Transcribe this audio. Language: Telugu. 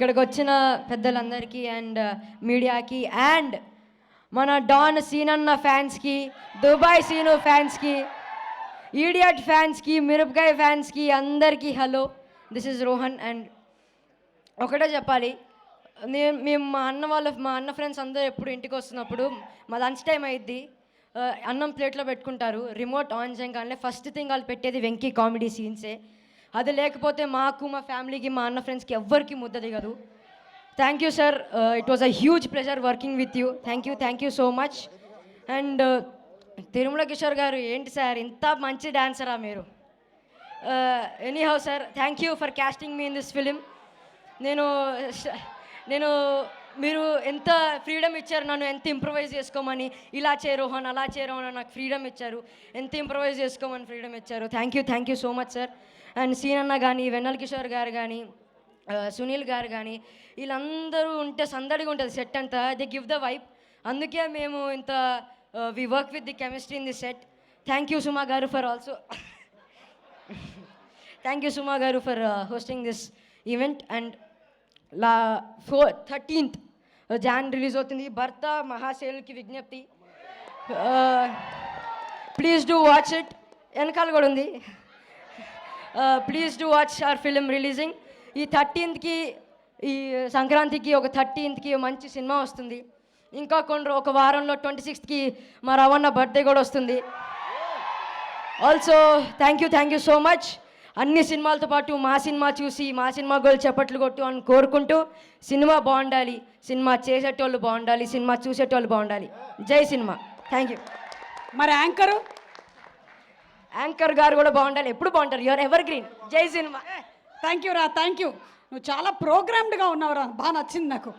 ఇక్కడికి వచ్చిన పెద్దలందరికీ అండ్ మీడియాకి అండ్ మన డాన్ సీనన్న ఫ్యాన్స్కి, దుబాయ్ సీను ఫ్యాన్స్కి, ఈడియట్ ఫ్యాన్స్కి, మిరపకాయ ఫ్యాన్స్కి అందరికీ hello. This is Rohan. And ఒకటే చెప్పాలి, మేము మా అన్న ఫ్రెండ్స్ అందరూ ఎప్పుడు ఇంటికి వస్తున్నప్పుడు మా లంచ్ టైం అయ్యిద్ది, అన్నం ప్లేట్లో పెట్టుకుంటారు. రిమోట్ ఆన్ చేయగానే ఫస్ట్ థింగ్ వాళ్ళు పెట్టేది వెంకీ కామెడీ సీన్సే. అది లేకపోతే మాకు, మా ఫ్యామిలీకి, మా అన్న ఫ్రెండ్స్కి ఎవ్వరికి ముద్ద దిగదు. Thank you sir, it was a huge pleasure working with you. Thank you so much. And Tirumala Kishore garu, ఏంటి సార్ ఇంత మంచి డాన్సరా మీరు? Anyhow sir, thank you for casting me in this film. నేను మీరు ఎంత ఫ్రీడమ్ ఇచ్చారు నన్ను, ఎంత ఇంప్రవైజ్ చేసుకోమని, ఇలా చే రోహన్, అలా చే రోహన్ అని నాకు ఫ్రీడమ్ ఇచ్చారు, ఎంత ఇంప్రవైజ్ చేసుకోమని ఫ్రీడమ్ ఇచ్చారు. Thank you so much sir. And సీనన్న కానీ, వెన్నెల కిషోర్ గారు కానీ, సునీల్ గారు కానీ, వీళ్ళందరూ ఉంటే సందడిగా ఉంటుంది సెట్ అంతా. They give the vibe. అందుకే మేము ఇంత we work with the chemistry in the set. Thank you Suma garu for also thank you Suma garu for hosting this event. And 13th Jan release అవుతుంది. భర్త మహాశైలుకి విజ్ఞప్తి, ప్లీజ్ డూ వాచ్ ఇట్. వెనకాల కూడా ఉంది. Please do watch hour film releasing. ఈ 13th ఈ సంక్రాంతికి ఒక 13th మంచి సినిమా వస్తుంది. ఇంకా ఒక వారంలో 26th మా రవణ బర్త్డే కూడా వస్తుంది. Also thank you so much. అన్ని సినిమాలతో పాటు మా సినిమా చూసి మా సినిమా గోల్ చప్పట్లు కొట్టు అని కోరుకుంటూ, సినిమా బాగుండాలి, సినిమా చేసేటోళ్ళు బాగుండాలి, సినిమా చూసేటోళ్ళు బాగుండాలి. జై సినిమా. Thank you. మరి యాంకర్ గారు కూడా బాగుండాలి, ఎప్పుడు బాగుంటారు. Your ever green. జై సినిమా. థ్యాంక్ యూ రా, థ్యాంక్ యూ. నువ్వు చాలా ప్రోగ్రామ్డ్గా ఉన్నావురా, బాగా నచ్చింది నాకు.